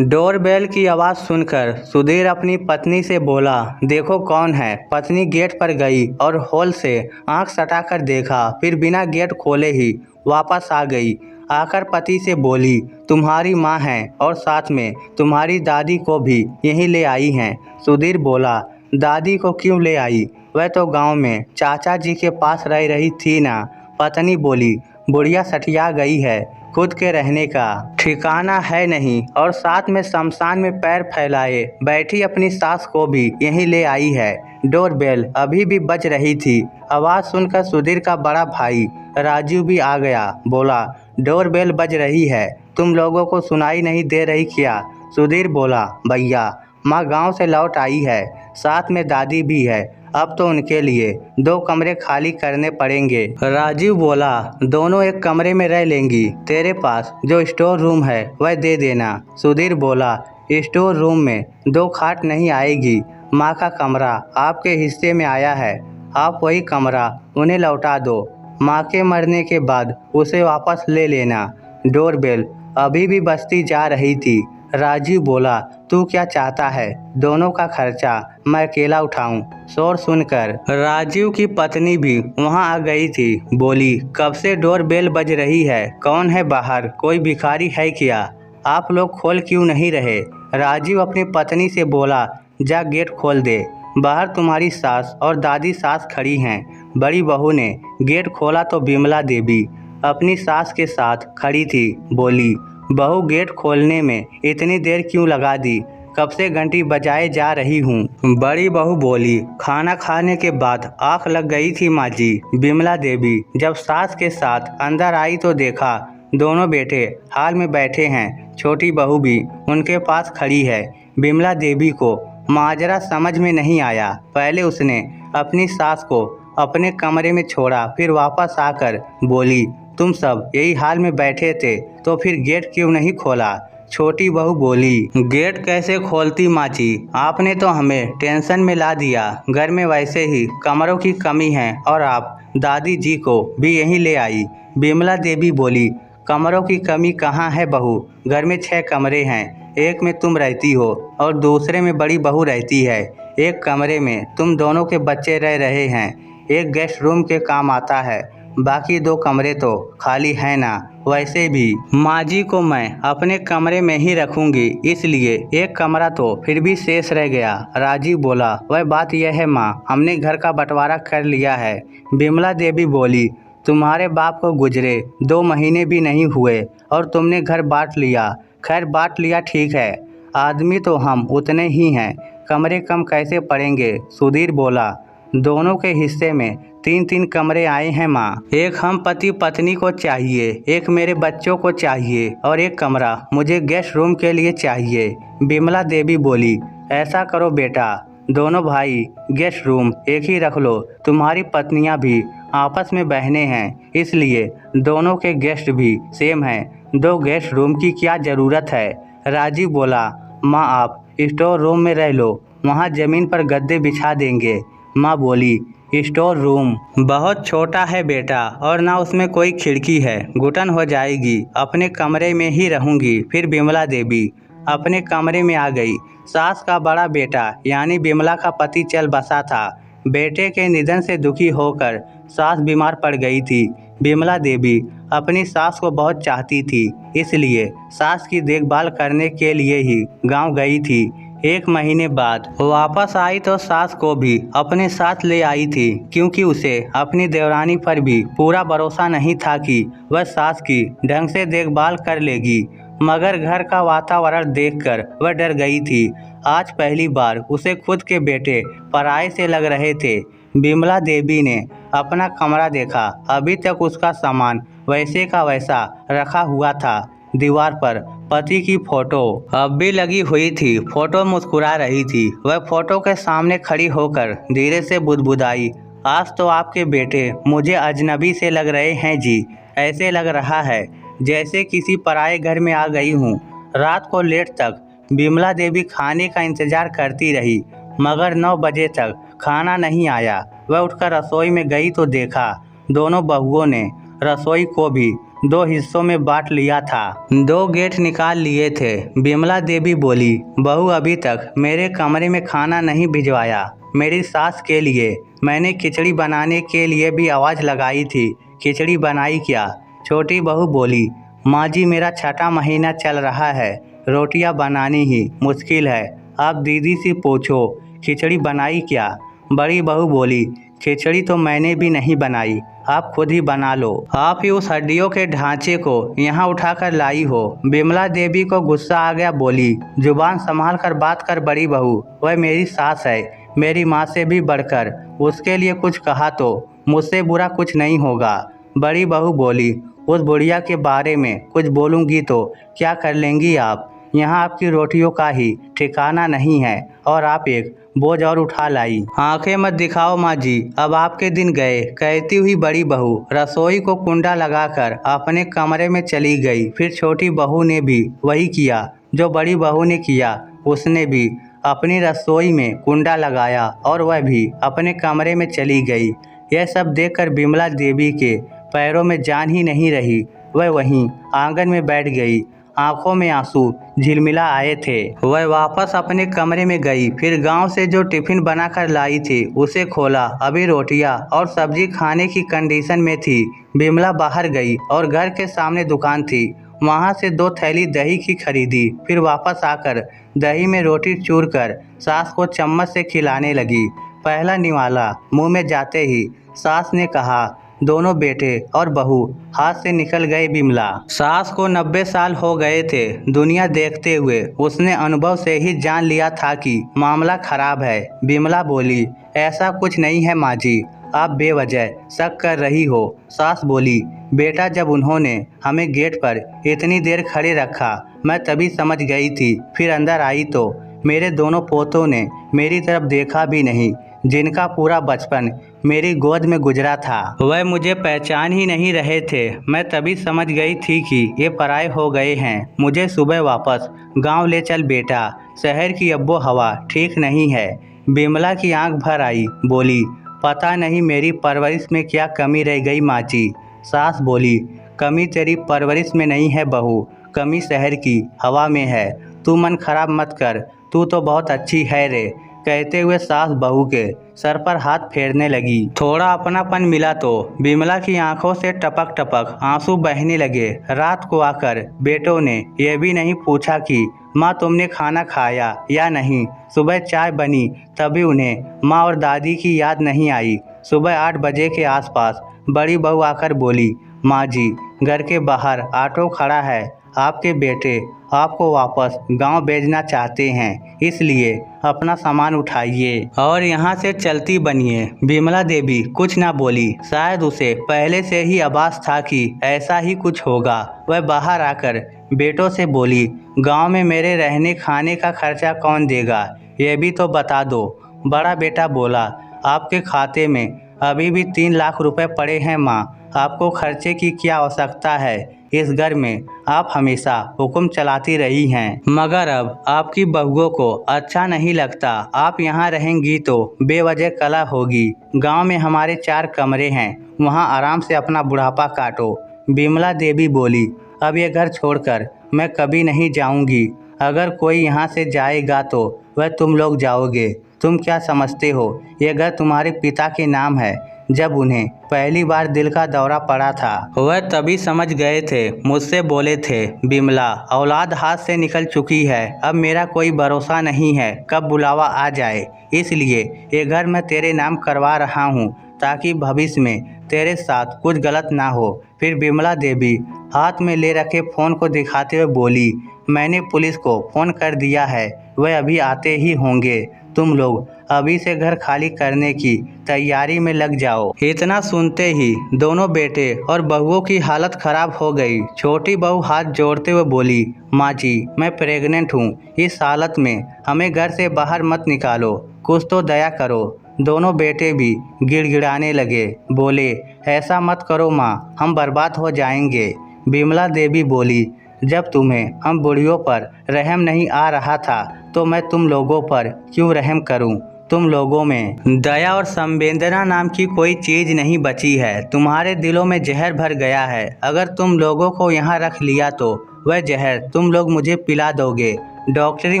Doorbell की आवाज़ सुनकर सुधीर अपनी पत्नी से बोला, देखो कौन है। पत्नी गेट पर गई और हॉल से आंख सटाकर देखा, फिर बिना गेट खोले ही वापस आ गई। आकर पति से बोली, तुम्हारी माँ है और साथ में तुम्हारी दादी को भी यहीं ले आई हैं। सुधीर बोला, दादी को क्यों ले आई? वह तो गांव में चाचा जी के पास रह रही थी ना। पत्नी बोली, बुढ़िया सठिया गई है, खुद के रहने का ठिकाना है नहीं और साथ में शमशान में पैर फैलाए बैठी अपनी सास को भी यहीं ले आई है। डोरबेल अभी भी बज रही थी। आवाज़ सुनकर सुधीर का बड़ा भाई राजू भी आ गया। बोला, डोरबेल बज रही है, तुम लोगों को सुनाई नहीं दे रही क्या? सुधीर बोला, भैया माँ गांव से लौट आई है, साथ में दादी भी है। अब तो उनके लिए 2 कमरे खाली करने पड़ेंगे। राजीव बोला, दोनों एक कमरे में रह लेंगी। तेरे पास जो स्टोर रूम है वह दे देना। सुधीर बोला, स्टोर रूम में 2 खाट नहीं आएगी। माँ का कमरा आपके हिस्से में आया है, आप वही कमरा उन्हें लौटा दो। माँ के मरने के बाद उसे वापस ले लेना। डोरबेल अभी भी बजती जा रही थी। राजीव बोला, तू क्या चाहता है? दोनों का खर्चा मैं अकेला उठाऊं? शोर सुनकर राजीव की पत्नी भी वहां आ गई थी। बोली, कब से डोरबेल बज रही है? कौन है बाहर? कोई भिखारी है क्या? आप लोग खोल क्यों नहीं रहे? राजीव अपनी पत्नी से बोला, जा गेट खोल दे, बाहर तुम्हारी सास और दादी सास खड़ी हैं। बड़ी बहू ने गेट खोला तो बिमला देवी अपनी सास के साथ खड़ी थी। बोली, बहू गेट खोलने में इतनी देर क्यों लगा दी? कब से घंटी बजाए जा रही हूँ। बड़ी बहू बोली, खाना खाने के बाद आँख लग गई थी माँ जी। बिमला देवी जब सास के साथ अंदर आई तो देखा दोनों बेटे हाल में बैठे हैं, छोटी बहू भी उनके पास खड़ी है। बिमला देवी को माजरा समझ में नहीं आया। पहले उसने अपनी सास को अपने कमरे में छोड़ा, फिर वापस आकर बोली, तुम सब यही हाल में बैठे थे तो फिर गेट क्यों नहीं खोला? छोटी बहू बोली, गेट कैसे खोलती माँ जी, आपने तो हमें टेंशन में ला दिया। घर में वैसे ही कमरों की कमी है और आप दादी जी को भी यहीं ले आई। बिमला देवी बोली, कमरों की कमी कहाँ है बहू? घर में 6 कमरे हैं, एक में तुम रहती हो और दूसरे में बड़ी बहू रहती है। एक कमरे में तुम दोनों के बच्चे रह रहे हैं, एक गेस्ट रूम के काम आता है, बाकी 2 कमरे तो खाली हैं ना। वैसे भी माँ जी को मैं अपने कमरे में ही रखूंगी, इसलिए एक कमरा तो फिर भी शेष रह गया। राजीव बोला, वह बात यह है माँ, हमने घर का बंटवारा कर लिया है। बिमला देवी बोली, तुम्हारे बाप को गुजरे 2 महीने भी नहीं हुए और तुमने घर बांट लिया। खैर बांट लिया ठीक है, आदमी तो हम उतने ही हैं, कमरे कम कैसे पड़ेंगे? सुधीर बोला, दोनों के हिस्से में 3-3 कमरे आए हैं माँ। एक हम पति पत्नी को चाहिए, एक मेरे बच्चों को चाहिए और एक कमरा मुझे गेस्ट रूम के लिए चाहिए। बिमला देवी बोली, ऐसा करो बेटा, दोनों भाई गेस्ट रूम एक ही रख लो। तुम्हारी पत्नियाँ भी आपस में बहनें हैं, इसलिए दोनों के गेस्ट भी सेम हैं। 2 गेस्ट रूम की क्या ज़रूरत है? राजीव बोला, माँ आप स्टोर रूम में रह लो, वहाँ ज़मीन पर गद्दे बिछा देंगे। माँ बोली, स्टोर रूम बहुत छोटा है बेटा और ना उसमें कोई खिड़की है, घुटन हो जाएगी, अपने कमरे में ही रहूंगी। फिर बिमला देवी अपने कमरे में आ गई। सास का बड़ा बेटा यानी बिमला का पति चल बसा था। बेटे के निधन से दुखी होकर सास बीमार पड़ गई थी। बिमला देवी अपनी सास को बहुत चाहती थी, इसलिए सास की देखभाल करने के लिए ही गांव गई थी। 1 महीने बाद वापस आई तो सास को भी अपने साथ ले आई थी, क्योंकि उसे अपनी देवरानी पर भी पूरा भरोसा नहीं था कि वह सास की ढंग से देखभाल कर लेगी। मगर घर का वातावरण देखकर वह डर गई थी। आज पहली बार उसे खुद के बेटे पराये से लग रहे थे। बिमला देवी ने अपना कमरा देखा, अभी तक उसका सामान वैसे का वैसा रखा हुआ था। दीवार पर पति की फोटो अब भी लगी हुई थी। फोटो मुस्कुरा रही थी। वह फोटो के सामने खड़ी होकर धीरे से बुदबुदाई, आज तो आपके बेटे मुझे अजनबी से लग रहे हैं जी। ऐसे लग रहा है जैसे किसी पराये घर में आ गई हूँ। रात को लेट तक बिमला देवी खाने का इंतजार करती रही, मगर 9 बजे तक खाना नहीं आया। वह उठकर रसोई में गई तो देखा दोनों बहुओं ने रसोई को भी 2 हिस्सों में बांट लिया था। 2 गेट निकाल लिए थे। बिमला देवी बोली, बहू अभी तक मेरे कमरे में खाना नहीं भिजवाया। मेरी सास के लिए मैंने खिचड़ी बनाने के लिए भी आवाज़ लगाई थी, खिचड़ी बनाई क्या? छोटी बहू बोली, माँ जी मेरा 6ठा महीना चल रहा है, रोटियां बनानी ही मुश्किल है, आप दीदी से पूछो खिचड़ी बनाई क्या? बड़ी बहू बोली, खिचड़ी तो मैंने भी नहीं बनाई, आप खुद ही बना लो, आप ही उस हड्डियों के ढांचे को यहाँ उठाकर लाई हो। बिमला देवी को गुस्सा आ गया, बोली, जुबान संभाल कर बात कर बड़ी बहू, वह मेरी सास है, मेरी माँ से भी बढ़कर, उसके लिए कुछ कहा तो मुझसे बुरा कुछ नहीं होगा। बड़ी बहू बोली, उस बुढ़िया के बारे में कुछ बोलूँगी तो क्या कर लेंगी आप? यहाँ आपकी रोटियों का ही ठिकाना नहीं है और आप एक बोझ और उठा लाई। आंखें मत दिखाओ माँ जी, अब आपके दिन गए, कहती हुई बड़ी बहू रसोई को कुंडा लगाकर अपने कमरे में चली गई। फिर छोटी बहू ने भी वही किया जो बड़ी बहू ने किया। उसने भी अपनी रसोई में कुंडा लगाया और वह भी अपने कमरे में चली गई। यह सब देखकर बिमला देवी के पैरों में जान ही नहीं रही। वह वहीं आंगन में बैठ गई, आंखों में आंसू झिलमिला आए थे। वह वापस अपने कमरे में गई, फिर गांव से जो टिफिन बनाकर लाई थी उसे खोला। अभी रोटियां और सब्जी खाने की कंडीशन में थी। बिमला बाहर गई और घर के सामने दुकान थी, वहां से 2 थैली दही की खरीदी। फिर वापस आकर दही में रोटी चूर कर सास को चम्मच से खिलाने लगी। पहला निवाला मुंह में जाते ही सास ने कहा, दोनों बेटे और बहू हाथ से निकल गए। बिमला सास को 90 साल हो गए थे दुनिया देखते हुए। उसने अनुभव से ही जान लिया था कि मामला खराब है। बिमला बोली, ऐसा कुछ नहीं है माँ जी, आप बेवजह शक कर रही हो। सास बोली, बेटा जब उन्होंने हमें गेट पर इतनी देर खड़े रखा मैं तभी समझ गई थी। फिर अंदर आई तो मेरे दोनों पोतों ने मेरी तरफ देखा भी नहीं, जिनका पूरा बचपन मेरी गोद में गुजरा था। वह मुझे पहचान ही नहीं रहे थे। मैं तभी समझ गई थी कि ये पराये हो गए हैं। मुझे सुबह वापस गांव ले चल बेटा, शहर की अब्बो हवा ठीक नहीं है। बिमला की आंख भर आई, बोली, पता नहीं मेरी परवरिश में क्या कमी रह गई माँ जी। सास बोली, कमी तेरी परवरिश में नहीं है बहू, कमी शहर की हवा में है। तू मन खराब मत कर, तू तो बहुत अच्छी है रे। कहते हुए सास बहू के सर पर हाथ फेरने लगी। थोड़ा अपनापन मिला तो बिमला की आंखों से टपक टपक आंसू बहने लगे। रात को आकर बेटों ने यह भी नहीं पूछा कि माँ तुमने खाना खाया या नहीं। सुबह चाय बनी तभी उन्हें माँ और दादी की याद नहीं आई। सुबह 8 बजे के आसपास बड़ी बहू आकर बोली, माँ जी घर के बाहर ऑटो खड़ा है, आपके बेटे आपको वापस गांव भेजना चाहते हैं, इसलिए अपना सामान उठाइए और यहाँ से चलती बनिए। बिमला देवी कुछ ना बोली, शायद उसे पहले से ही आभास था कि ऐसा ही कुछ होगा। वह बाहर आकर बेटों से बोली, गांव में मेरे रहने खाने का खर्चा कौन देगा, ये भी तो बता दो। बड़ा बेटा बोला, आपके खाते में अभी भी 3 लाख रुपए पड़े हैं माँ, आपको खर्चे की क्या आवश्यकता है। इस घर में आप हमेशा हुक्म चलाती रही हैं, मगर अब आपकी बहुओं को अच्छा नहीं लगता। आप यहाँ रहेंगी तो बेवजह कलह होगी। गांव में हमारे 4 कमरे हैं, वहाँ आराम से अपना बुढ़ापा काटो। बिमला देवी बोली, अब ये घर छोड़कर मैं कभी नहीं जाऊंगी। अगर कोई यहाँ से जाएगा तो वह तुम लोग जाओगे। तुम क्या समझते हो, ये घर तुम्हारे पिता के नाम है। जब उन्हें पहली बार दिल का दौरा पड़ा था वह तभी समझ गए थे। मुझसे बोले थे, बिमला औलाद हाथ से निकल चुकी है, अब मेरा कोई भरोसा नहीं है कब बुलावा आ जाए, इसलिए ये घर मैं तेरे नाम करवा रहा हूँ ताकि भविष्य में तेरे साथ कुछ गलत ना हो। फिर बिमला देवी हाथ में ले रखे फ़ोन को दिखाते हुए बोली, मैंने पुलिस को फ़ोन कर दिया है, वह अभी आते ही होंगे। तुम लोग अभी से घर खाली करने की तैयारी में लग जाओ। इतना सुनते ही दोनों बेटे और बहुओं की हालत खराब हो गई। छोटी बहू हाथ जोड़ते हुए बोली, माँ जी मैं प्रेग्नेंट हूँ, इस हालत में हमें घर से बाहर मत निकालो, कुछ तो दया करो। दोनों बेटे भी गिड़गिड़ाने लगे, बोले, ऐसा मत करो माँ, हम बर्बाद हो जाएंगे। बिमला देवी बोली, जब तुम्हें हम बुढ़ियों पर रहम नहीं आ रहा था तो मैं तुम लोगों पर क्यों रहम करूं। तुम लोगों में दया और संवेदना नाम की कोई चीज़ नहीं बची है। तुम्हारे दिलों में जहर भर गया है। अगर तुम लोगों को यहाँ रख लिया तो वह जहर तुम लोग मुझे पिला दोगे, डॉक्टरी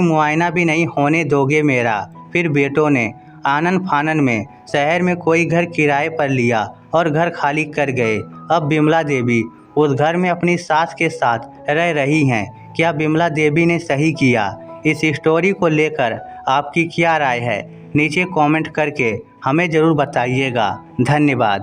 मुआयना भी नहीं होने दोगे मेरा। फिर बेटों ने आनन फानन में शहर में कोई घर किराए पर लिया और घर खाली कर गए। अब बिमला देवी उस घर में अपनी सास के साथ रह रही हैं। क्या बिमला देवी ने सही किया? इस स्टोरी को लेकर आपकी क्या राय है? नीचे कमेंट करके हमें ज़रूर बताइएगा। धन्यवाद।